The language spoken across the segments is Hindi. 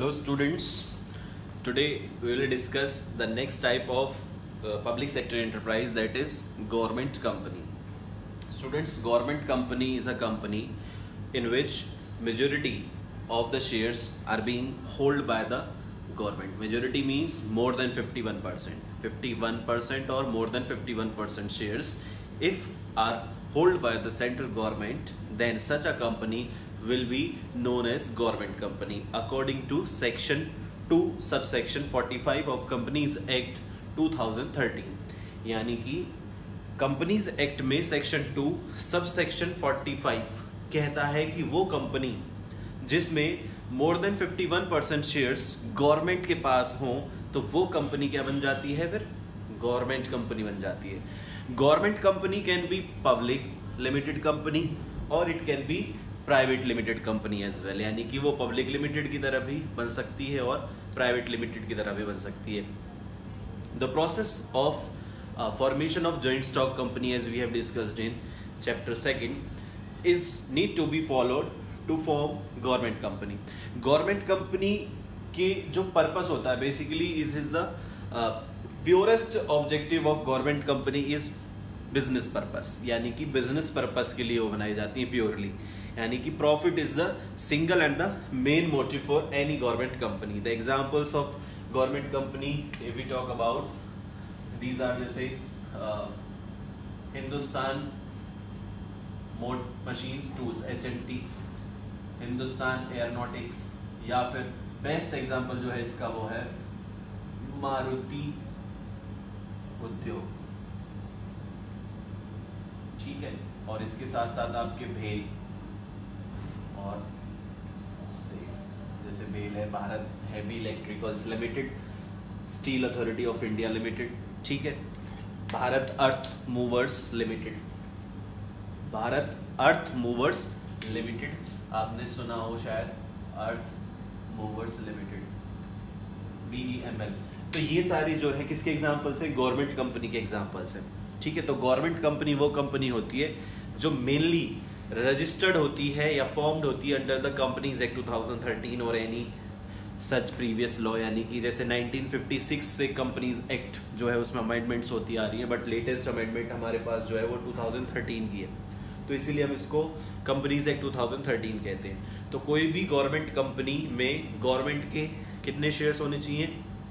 Hello students, today we will discuss the next type of public sector enterprise, that is government company. Students, government company is a company in which majority of the shares are being held by the government. Majority means more than 51%. 51% or more than 51% shares if are held by the central government, then such a company will be known as government company according to section 2 subsection 45 of Companies Act 2013. यानी कि कंपनीज एक्ट में सेक्शन 2 सबसेक्शन 45 कहता है कि वो कंपनी जिसमें मोर देन 51% शेयर्स गवर्नमेंट के पास हों तो वो कंपनी क्या बन जाती है, फिर गवर्नमेंट कंपनी बन जाती है। Government company can be public limited company और it can be private limited company as well, यानी कि वो पब्लिक लिमिटेड की तरह भी बन सकती है और प्राइवेट लिमिटेड की तरह भी बन सकती है। The process of formation of joint stock company, as we have discussed in chapter 2, is need to be followed to form government company. Government company के जो पर्पस होता है basically is the purest objective of government company is business purpose, यानी कि बिजनेस पर्पस के लिए वो बनाई जाती है प्योरली, यानी कि profit is the single and the main motive for any government company. The examples of government company if we talk about these are जैसे हिंदुस्तान मोड machines tools HMT, Hindustan aeronautics, या फिर बेस्ट एग्जांपल जो है इसका वो है मारुति उद्योग, ठीक है। और इसके साथ साथ आपके भेल और से जैसे भेल है Bharat heavy electricals limited, steel authority of India limited, ठीक है, भारत अर्थ मूवर्स लिमिटेड, भारत अर्थ मूवर्स लिमिटेड, आपने सुना हो शायद अर्थ मूवर्स लिमिटेड BEML। तो ये सारी जो है किसके एग्जांपल्स है, गवर्नमेंट कंपनी के एग्जांपल्स है, ठीक है। तो गवर्नमेंट कंपनी वो कंपनी होती है जो मेनली रजिस्टर्ड होती है या फॉर्म्ड होती है अंडर द कंपनीज एक्ट 2013 और एनी सच प्रीवियस लॉ, यानी कि जैसे 1956 से कंपनीज एक्ट जो है उसमें अमेंडमेंट्स होती आ रही है, बट लेटेस्ट अमेंडमेंट हमारे पास जो है वो 2013 की है, तो इसीलिए हम इसको कंपनीज एक्ट 2013 कहते हैं। तो कोई भी गवर्नमेंट कंपनी में गवर्नमेंट के कितने शेयर्स होने चाहिए,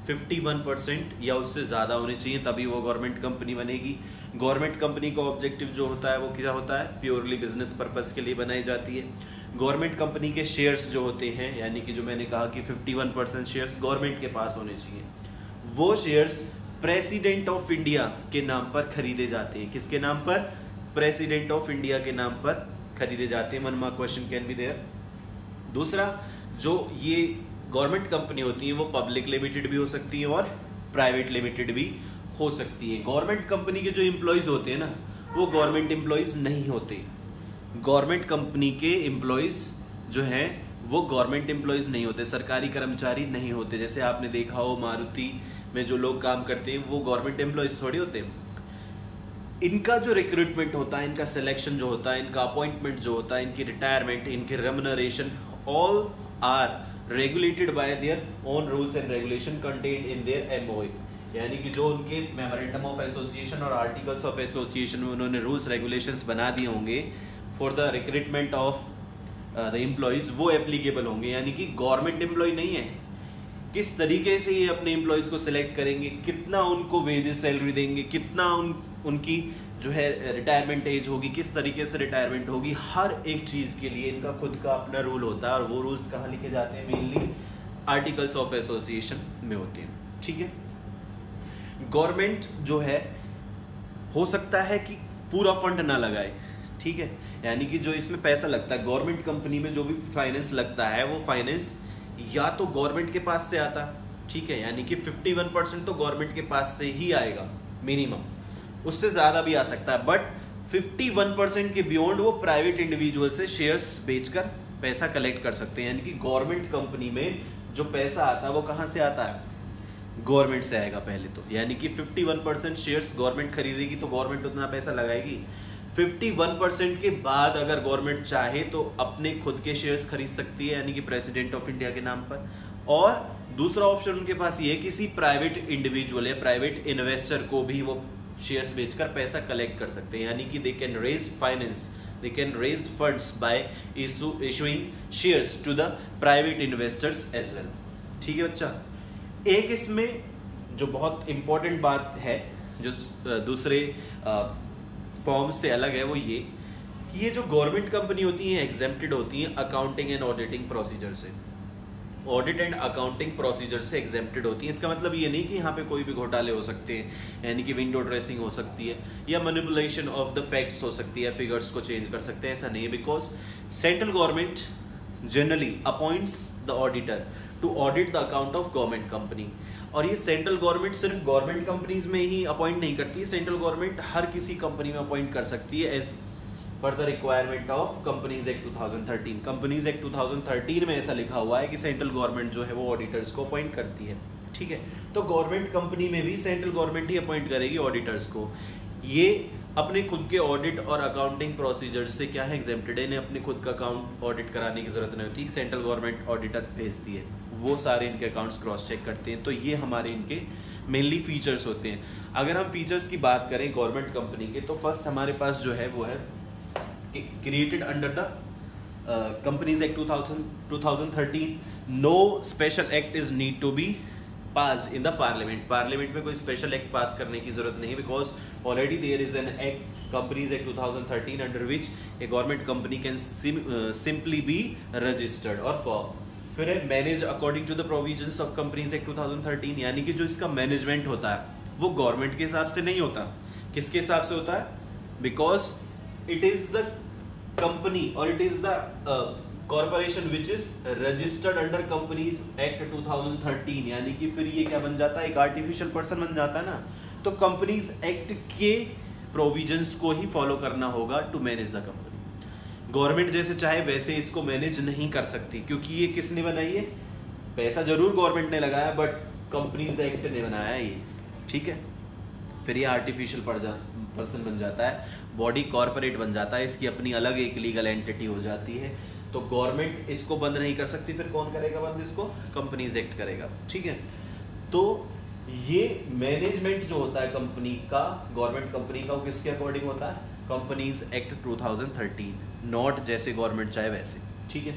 51% या उससे ज़्यादा होने चाहिए, तभी वो गवर्नमेंट कंपनी बनेगी। गवर्नमेंट कंपनी का ऑब्जेक्टिव जो होता है वो क्या होता है, प्योरली बिजनेस पर्पस के लिए बनाई जाती है। गवर्नमेंट कंपनी के शेयर्स जो होते हैं, यानी कि जो मैंने कहा कि 51% शेयर्स गवर्नमेंट के पास होने चाहिए, वो शेयर्स प्रेसिडेंट ऑफ इंडिया के नाम पर खरीदे जाते हैं। किसके नाम पर, प्रेसिडेंट ऑफ इंडिया के नाम पर खरीदे जाते हैं। 1 mark question can be there. दूसरा, जो ये गवर्नमेंट कंपनी होती है वो पब्लिक लिमिटेड भी हो सकती है और प्राइवेट लिमिटेड भी हो सकती है। गवर्नमेंट कंपनी के जो एम्प्लॉयज़ होते हैं ना, वो गवर्नमेंट एम्प्लॉयज़ नहीं होते। गवर्नमेंट कंपनी के एम्प्लॉयज़ जो हैं वो गवर्नमेंट एम्प्लॉयज़ नहीं होते, सरकारी कर्मचारी नहीं होते। जैसे आपने देखा हो मारुति में जो लोग काम करते हैं वो गवर्नमेंट एम्प्लॉयज़ थोड़ी होते हैं। इनका जो रिक्रूटमेंट होता है, इनका सिलेक्शन जो होता है, इनका अपॉइंटमेंट जो होता है, इनकी रिटायरमेंट, इनकी remuneration, all are regulated by their own rules and regulation contained in their MOA, यानी कि जो उनके मेमोरेंडम ऑफ एसोसिएशन और आर्टिकल्स ऑफ एसोसिएशन में उन्होंने रूल्स रेगुलेशंस बना दिए होंगे for the recruitment of the employees, वो एप्लीकेबल होंगे। यानी कि गवर्नमेंट एम्प्लॉय नहीं है, किस तरीके से ये अपने एम्प्लॉयज़ को सिलेक्ट करेंगे, कितना उनको वेजेस सैलरी देंगे, कितना उनकी जो है रिटायरमेंट एज होगी, किस तरीके से रिटायरमेंट होगी, हर एक चीज़ के लिए इनका खुद का अपना रूल होता है। और वो रूल्स कहाँ लिखे जाते हैं, मेनली आर्टिकल्स ऑफ एसोसिएशन में होते हैं, ठीक है। गवर्नमेंट जो है हो सकता है कि पूरा फंड ना लगाए, ठीक है, यानी कि जो इसमें पैसा लगता है गवर्नमेंट कंपनी में, जो भी फाइनेंस लगता है वो फाइनेंस या तो गवर्नमेंट के पास से आता, ठीक है, यानी कि 51% तो गवर्नमेंट के पास से ही आएगा मिनिमम, उससे ज़्यादा भी आ सकता है, बट 51% के बियॉन्ड वो प्राइवेट इंडिविजुअल से शेयर्स बेचकर पैसा कलेक्ट कर सकते हैं। यानी कि गवर्नमेंट कंपनी में जो पैसा आता है वो कहाँ से आता है, गवर्नमेंट से आएगा पहले तो। यानी कि 51% शेयर्स गवर्नमेंट खरीदेगी तो गवर्नमेंट उतना पैसा लगाएगी। 51% के बाद अगर गवर्नमेंट चाहे तो अपने खुद के शेयर्स खरीद सकती है, यानी कि प्रेसिडेंट ऑफ इंडिया के नाम पर, और दूसरा ऑप्शन उनके पास ये है किसी प्राइवेट इंडिविजुअल या प्राइवेट इन्वेस्टर को भी वो शेयर्स बेचकर पैसा कलेक्ट कर सकते हैं, यानी कि they can raise finance, they can raise funds by issuing shares to the private investors as well। ठीक है बच्चा। एक इसमें जो बहुत इंपॉर्टेंट बात है जो दूसरे फॉर्म से अलग है वो ये कि ये जो गवर्नमेंट कंपनी होती हैं एग्जेम्प्टेड होती हैं अकाउंटिंग एंड ऑडिटिंग प्रोसीजर से, ऑडिट एंड अकाउंटिंग प्रोसीजर से एग्जेम्प्टेड होती है। इसका मतलब ये नहीं कि यहाँ पे कोई भी घोटाले हो सकते हैं, यानी कि विंडो ड्रेसिंग हो सकती है या मैनिपुलेशन ऑफ द फैक्ट्स हो सकती है, फिगर्स को चेंज कर सकते हैं, ऐसा नहीं है। Because central government generally appoints the auditor to audit the account of government company, और ये सेंट्रल गवर्नमेंट सिर्फ गवर्नमेंट कंपनीज में ही अपॉइंट नहीं करती है, सेंट्रल गवर्नमेंट हर किसी कंपनी में अपॉइंट कर सकती है as per the requirement of companies act 2013। Companies act 2013 में ऐसा लिखा हुआ है कि सेंट्रल गवर्नमेंट जो है वो ऑडिटर्स को अपॉइंट करती है। ठीक है, तो गवर्नमेंट कंपनी में भी सेंट्रल गवर्नमेंट ही अपॉइंट करेगी ऑडिटर्स को। ये अपने खुद के ऑडिट और अकाउंटिंग प्रोसीजर से क्या है एग्जेम्प्टेड है, इन्हें अपने खुद का अकाउंट ऑडिट कराने की जरूरत नहीं होती, सेंट्रल गवर्नमेंट ऑडिटर भेजती है, वो सारे इनके अकाउंट्स क्रॉस चेक करते हैं। तो ये हमारे इनके मेनली फीचर्स होते हैं। अगर हम फीचर्स की बात करें गवर्नमेंट कंपनी के, तो फर्स्ट हमारे पास जो है वो है created under the Companies Act 2013, no special act is need to be passed in the parliament। Parliament में कोई स्पेशल एक्ट पास करने की जरूरत नहीं है, because already there is an act Companies Act 2013 under which a government company can simply be registered or formed। फिर है manage according to the provisions of Companies Act 2013, यानी कि जो इसका मैनेजमेंट होता है वो गवर्नमेंट के हिसाब से नहीं होता, किसके हिसाब से होता है, because it is the company or it is the corporation which is registered under Companies Act 2013, यानी कि फिर ये क्या बन जाता है, एक आर्टिफिशियल पर्सन बन जाता है ना। तो कंपनीज एक्ट के प्रोविजंस को ही फॉलो करना होगा to manage the company. Government जैसे चाहे वैसे इसको मैनेज नहीं कर सकती, क्योंकि ये किसने बनाई है, पैसा जरूर गवर्नमेंट ने लगाया बट कंपनीज एक्ट ने बनाया ये। ठीक है, फिर ये आर्टिफिशियल पर्सन बन जाता है, बॉडी कॉर्पोरेट बन जाता है, इसकी अपनी अलग एक लीगल एंटिटी हो जाती है। तो गवर्नमेंट इसको बंद नहीं कर सकती, फिर कौन करेगा बंद इसको, कंपनीज एक्ट करेगा। ठीक है, तो ये मैनेजमेंट जो होता है कंपनी का, गवर्नमेंट कंपनी का, वो किसके अकॉर्डिंग होता है, कंपनीज एक्ट 2013, नॉट जैसे गवर्नमेंट चाहे वैसे। ठीक है,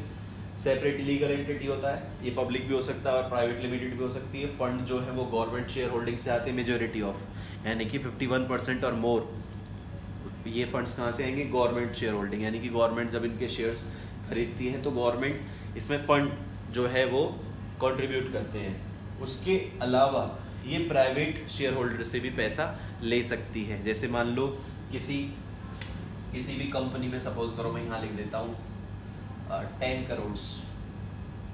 सेपरेट लीगल एंटिटी होता है, ये पब्लिक भी हो सकता है और प्राइवेट लिमिटेड भी हो सकती है। फंड जो है वो गवर्नमेंट शेयर होल्डिंग से आते हैं, मेजोरिटी ऑफ, यानी कि 51% और मोर। ये फंड्स कहाँ से आएंगे, गवर्नमेंट शेयर होल्डिंग, यानी कि गवर्नमेंट जब इनके शेयर्स खरीदती है तो गवर्नमेंट इसमें फंड जो है वो कंट्रीब्यूट करते हैं। उसके अलावा ये प्राइवेट शेयर होल्डर से भी पैसा ले सकती है। जैसे मान लो किसी भी कंपनी में, सपोज करो मैं यहाँ लिख देता हूँ 10 करोड़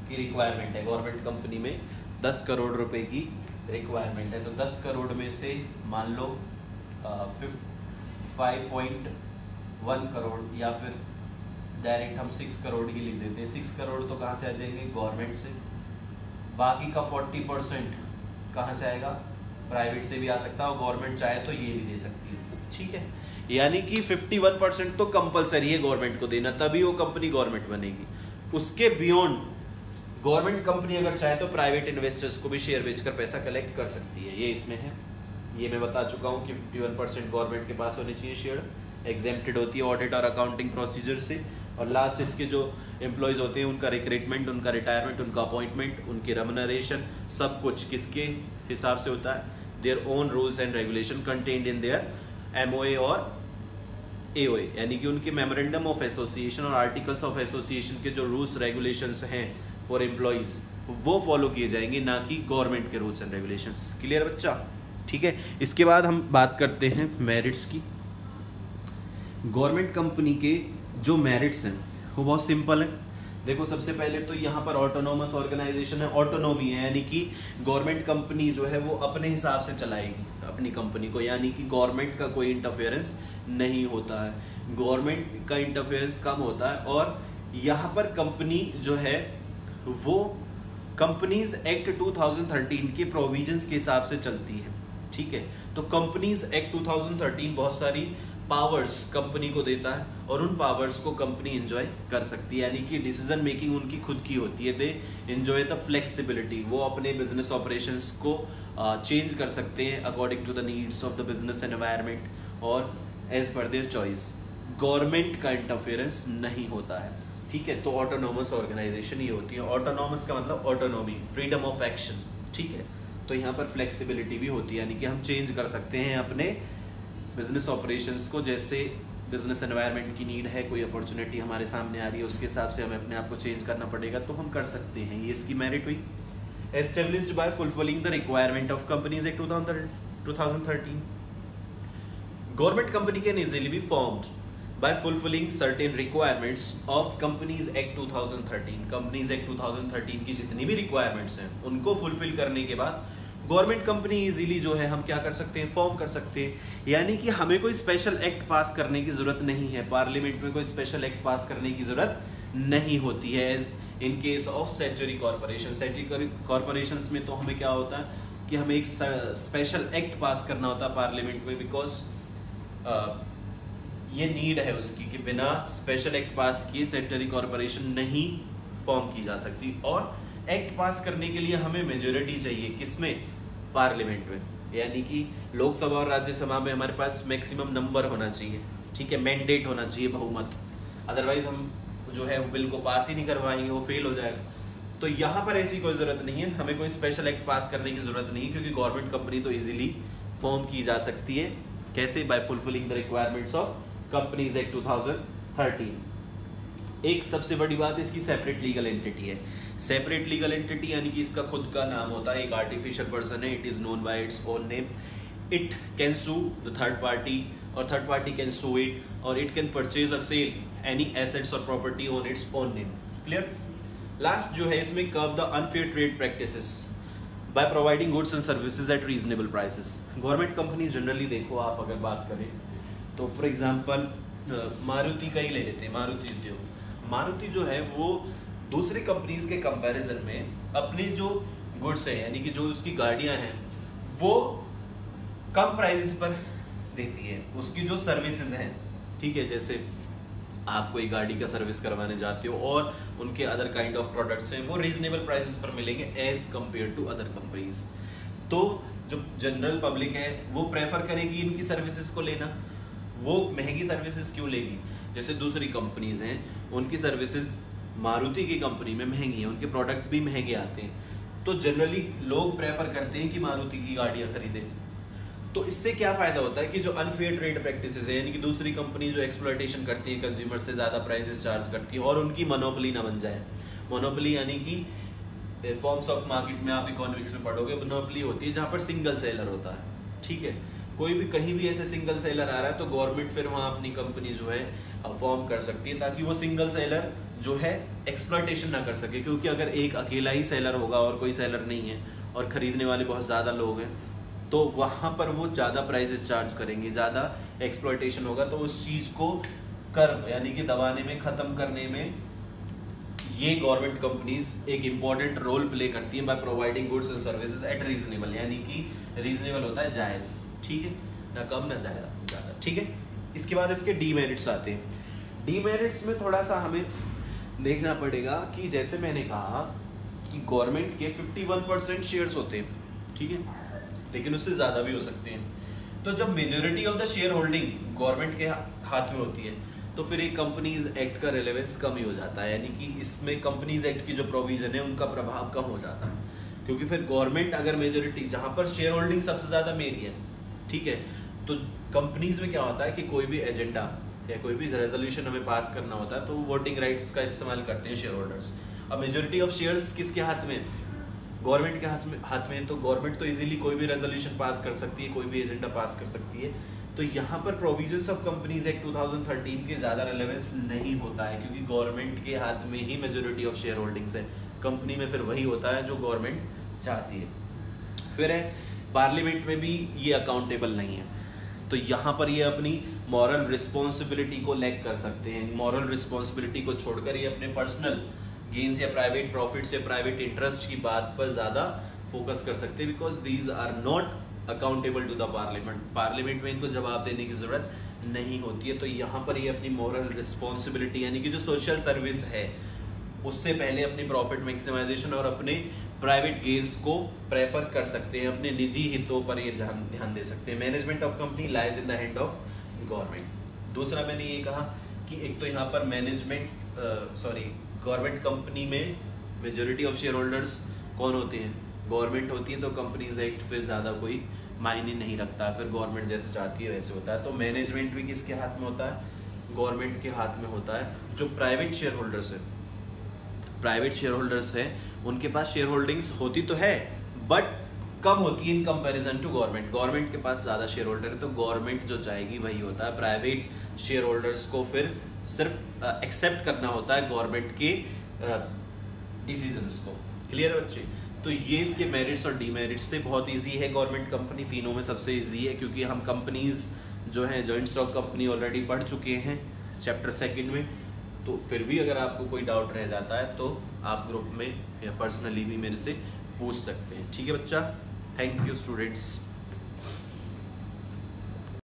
की रिक्वायरमेंट है, गवर्नमेंट कंपनी में 10 करोड़ रुपए की रिक्वायरमेंट है, तो 10 करोड़ में से मान लो 5.1 करोड़ या फिर डायरेक्ट हम 6 करोड़ की लिख देते हैं। 6 करोड़ तो कहाँ से आ जाएंगे, गवर्नमेंट से, बाकी का 40% कहाँ से आएगा, प्राइवेट से भी आ सकता है, और गवर्नमेंट चाहे तो ये भी दे सकती है। ठीक है, यानी कि 51% तो कंपलसरी है गवर्नमेंट को देना, तभी वो कंपनी गवर्नमेंट बनेगी। उसके बियॉन्ड गवर्नमेंट कंपनी अगर चाहे तो प्राइवेट इन्वेस्टर्स को भी शेयर बेचकर पैसा कलेक्ट कर सकती है, ये इसमें है। ये मैं बता चुका हूँ कि 51% गवर्नमेंट के पास होने चाहिए शेयर, एग्जेम्प्टेड होती है ऑडिट और अकाउंटिंग प्रोसीजर से। और लास्ट इसके जो एम्प्लॉयज़ होते हैं उनका रिक्रूटमेंट, उनका रिटायरमेंट, उनका अपॉइंटमेंट, उनकी रेम्युनरेशन, सब कुछ किसके हिसाब से होता है, there own rules and regulation contained in their MOA और AOA, यानी कि उनके मेमोरेंडम ऑफ एसोसिएशन और आर्टिकल्स ऑफ एसोसिएशन के जो रूल्स रेगुलेशंस हैं फॉर एम्प्लॉयज़ वो फॉलो किए जाएंगे, ना कि गवर्नमेंट के रूल्स एंड रेगुलेशंस। क्लियर बच्चा? ठीक है, इसके बाद हम बात करते हैं मेरिट्स की। गवर्नमेंट कंपनी के जो मेरिट्स हैं वो बहुत सिंपल हैं। देखो, सबसे पहले तो यहाँ पर ऑटोनोमस ऑर्गेनाइजेशन है, ऑटोनोमी है, यानी कि गवर्नमेंट कंपनी जो है वो अपने हिसाब से चलाएगी अपनी कंपनी को, यानी कि गवर्नमेंट का कोई इंटरफेरेंस नहीं होता है, गवर्नमेंट का इंटरफेरेंस कम होता है। और यहाँ पर कंपनी जो है वो कंपनीज एक्ट 2013 के प्रोविजंस के हिसाब से चलती है। ठीक है, तो कंपनीज एक्ट 2013 बहुत सारी पावर्स कंपनी को देता है और उन पावर्स को कंपनी एंजॉय कर सकती है, यानी कि डिसीजन मेकिंग उनकी खुद की होती है। दे एंजॉय द फ्लेक्सिबिलिटी, वो अपने बिजनेस ऑपरेशंस को चेंज कर सकते हैं according to the needs of the business environment और as per their choice. Government का इंटरफेरेंस नहीं होता है, ठीक है। तो ऑटोनोमस ऑर्गेनाइजेशन ये होती है। ऑटोनोमस का मतलब ऑटोनॉमी, फ्रीडम ऑफ एक्शन, ठीक है। तो यहाँ पर फ्लेक्सिबिलिटी भी होती है, यानी कि हम चेंज कर सकते हैं अपने बिजनेस ऑपरेशंस को, जैसे बिजनेस एनवायरनमेंट की नीड है, कोई अपॉर्चुनिटी हमारे सामने आ रही है, उसके हिसाब से हमें अपने आप को चेंज करना पड़ेगा, तो हम कर सकते हैं। ये इसकी मेरिट हुई। Established by fulfilling the requirement of companies act 2013। Government company can easily be formed by fulfilling certain requirements of Companies Act 2013। Companies Act 2013 की जितनी भी requirements हैं उनको fulfill करने के बाद गवर्नमेंट कंपनी इजीली जो है हम क्या कर सकते हैं, फॉर्म कर सकते हैं। यानी कि हमें कोई स्पेशल एक्ट पास करने की जरूरत नहीं है, पार्लियामेंट में कोई स्पेशल एक्ट पास करने की जरूरत नहीं होती है। As in case of statutory corporation, statutory corporations में तो हमें क्या होता है कि हमें एक स्पेशल एक्ट पास करना होता है पार्लियामेंट में, बिकॉज ये नीड है उसकी कि बिना स्पेशल एक्ट पास किए स्टैट्यूटरी कॉर्पोरेशन नहीं फॉर्म की जा सकती। और एक्ट पास करने के लिए हमें मेजोरिटी चाहिए, किसमें, पार्लियामेंट में, यानी कि लोकसभा और राज्यसभा में हमारे पास मैक्सिमम नंबर होना चाहिए, ठीक है, मैंडेट होना चाहिए, बहुमत। अदरवाइज हम जो है वो बिल को पास ही नहीं करवाएंगे, वो फेल हो जाएगा। तो यहाँ पर ऐसी कोई ज़रूरत नहीं है, हमें कोई स्पेशल एक्ट पास करने की ज़रूरत नहीं है, क्योंकि गवर्नमेंट कंपनी तो ईजिली फॉर्म की जा सकती है। कैसे? By fulfilling the requirements of companies act 2013। एक सबसे बड़ी बात इसकी सेपरेट लीगल एंटिटी है। सेपरेट लीगल एंटिटी यानी कि इसका खुद का नाम होता है, एक आर्टिफिशियल पर्सन है, it is known by its own name, it can sue the third party और third party can sue it, और इट कैन परचेज और सेल एनी एसेट्स और property on it's own name. Clear? Last जो है इसमें curve the unfair trade practices by providing goods and services at reasonable prices. Government company generally देखो आप अगर बात करें तो फॉर एग्जांपल मारुति का ही ले लेते हैं, मारुति उद्योग। मारुति जो है वो दूसरी कंपनीज के कंपैरिजन में अपने जो गुड्स हैं यानी कि जो उसकी गाड़ियां हैं वो कम प्राइसेस पर देती है। उसकी जो सर्विसेज हैं, ठीक है, जैसे आप कोई गाड़ी का सर्विस करवाने जाते हो और उनके अदर काइंड ऑफ प्रोडक्ट्स हैं वो रीजनेबल प्राइसेस पर मिलेंगे as compare to other companies. तो जो जनरल पब्लिक है वो प्रेफर करेगी इनकी सर्विसेज को लेना। वो महंगी सर्विसेज क्यों लेगी? जैसे दूसरी कंपनीज हैं उनकी सर्विसेज मारुति की कंपनी में महंगी है, उनके प्रोडक्ट भी महंगे आते हैं, तो जनरली लोग प्रेफर करते हैं कि मारुति की गाड़ियां खरीदें। तो इससे क्या फायदा होता है कि जो अनफेयर ट्रेड प्रैक्टिसेस है यानी कि दूसरी कंपनी जो एक्सप्लॉयटेशन करती है, कंज्यूमर से ज़्यादा प्राइसेस चार्ज करती है और उनकी मोनोपोली ना बन जाए। मोनोपोली यानी कि फॉर्म्स ऑफ मार्केट में आप इकोनॉमिक्स में पढ़ोगे, मोनोपोली होती है जहाँ पर सिंगल सेलर होता है, ठीक है। कोई भी कहीं भी ऐसे सिंगल सेलर आ रहा है तो गवर्नमेंट फिर वहाँ अपनी कंपनी जो है फॉर्म कर सकती है ताकि वो सिंगल सेलर जो है एक्सप्लॉयटेशन ना कर सके। क्योंकि अगर एक अकेला ही सेलर होगा और कोई सेलर नहीं है और खरीदने वाले बहुत ज़्यादा लोग हैं तो वहाँ पर वो ज़्यादा प्राइसेस चार्ज करेंगे, ज़्यादा एक्सप्लॉयटेशन होगा। तो उस चीज़ को कर्ब यानी कि दबाने में, ख़त्म करने में ये गवर्नमेंट कंपनीज एक इम्पॉर्टेंट रोल प्ले करती है by providing goods and services at reasonable, यानी कि रीजनेबल होता है जायज़, ठीक है, ना कम ना ज़्यादा, ठीक है। इसके बाद इसके डीमेरिट्स आते हैं। डीमेरिट्स में थोड़ा सा हमें देखना पड़ेगा कि जैसे मैंने कहा कि गवर्नमेंट के 51% शेयर्स होते हैं, ठीक है, लेकिन उससे ज़्यादा भी हो सकते हैं। तो जब majority of the share holding government के हाथ में होती है तो फिर एक कंपनीज एक्ट का रिलेवेंस कम ही हो जाता है, यानी कि इसमें कंपनीज एक्ट की जो प्रोविजन है उनका प्रभाव कम हो जाता है। क्योंकि फिर गवर्नमेंट अगर मेजोरिटी, जहाँ पर शेयर होल्डिंग सबसे ज़्यादा मेरी है, ठीक है, तो कंपनीज में क्या होता है कि कोई भी एजेंडा या कोई भी रेजोल्यूशन हमें पास करना होता है तो वोटिंग राइट्स का इस्तेमाल करते हैं शेयर होल्डर्स। अब मेजोरिटी ऑफ शेयर्स किसके हाथ में? गवर्नमेंट के हाथ में। तो गवर्नमेंट तो इजीली कोई भी रेजोल्यूशन पास कर सकती है, कोई भी एजेंडा पास कर सकती है। तो यहाँ पर प्रोविजंस ऑफ कंपनीज एक्ट 2013 के ज़्यादा रेलेवेंस नहीं होता है क्योंकि गवर्नमेंट के हाथ में ही मेजोरिटी ऑफ शेयर होल्डिंग्स है। कंपनी में फिर वही होता है जो गवर्नमेंट चाहती है। फिर है पार्लियामेंट में भी ये अकाउंटेबल नहीं है, तो यहाँ पर ये अपनी मॉरल रिस्पॉन्सिबिलिटी को लैक कर सकते हैं। मॉरल रिस्पॉन्सिबिलिटी को छोड़कर ये अपने पर्सनल गेन्स या प्राइवेट प्रॉफिट्स या प्राइवेट इंटरेस्ट की बात पर ज़्यादा फोकस कर सकते हैं because these are not accountable to the parliament, parliament में इनको जवाब देने की जरूरत नहीं होती है। तो यहाँ पर ये अपनी मॉरल रिस्पॉन्सिबिलिटी यानी कि जो सोशल सर्विस है उससे पहले अपनी प्रॉफिट मैक्सिमाइजेशन और अपने प्राइवेट गेन्स को प्रेफर कर सकते हैं, अपने निजी हितों पर ये ध्यान दे सकते हैं। Management of company lies in the hand of government. दूसरा मैंने ये कहा कि एक तो यहाँ पर गवर्नमेंट कंपनी में मेजोरिटी ऑफ शेयर होल्डर्स कौन होते हैं, गवर्नमेंट होती है, तो कंपनीज एक्ट फिर ज़्यादा कोई मायने नहीं रखता, फिर गवर्नमेंट जैसे चाहती है वैसे होता है। तो मैनेजमेंट भी किसके हाथ में होता है, गवर्नमेंट के हाथ में होता है। जो प्राइवेट शेयर होल्डर्स है उनके पास शेयर होल्डिंग्स होती तो है बट कम होती है in comparison to government. Government के पास ज़्यादा शेयर होल्डर है तो गवर्नमेंट जो चाहेगी वही होता है। प्राइवेट शेयर होल्डर्स को फिर सिर्फ एक्सेप्ट करना होता है गवर्नमेंट के डिसीजंस को। क्लियर है बच्चे? तो ये इसके मेरिट्स और डीमेरिट्स थे। बहुत इजी है गवर्नमेंट कंपनी, तीनों में सबसे इजी है क्योंकि हम कंपनीज जो हैं जॉइंट स्टॉक कंपनी ऑलरेडी पढ़ चुके हैं चैप्टर 2 में। तो फिर भी अगर आपको कोई डाउट रह जाता है तो आप ग्रुप में या पर्सनली भी मेरे से पूछ सकते हैं। ठीक है बच्चा, थैंक यू स्टूडेंट्स।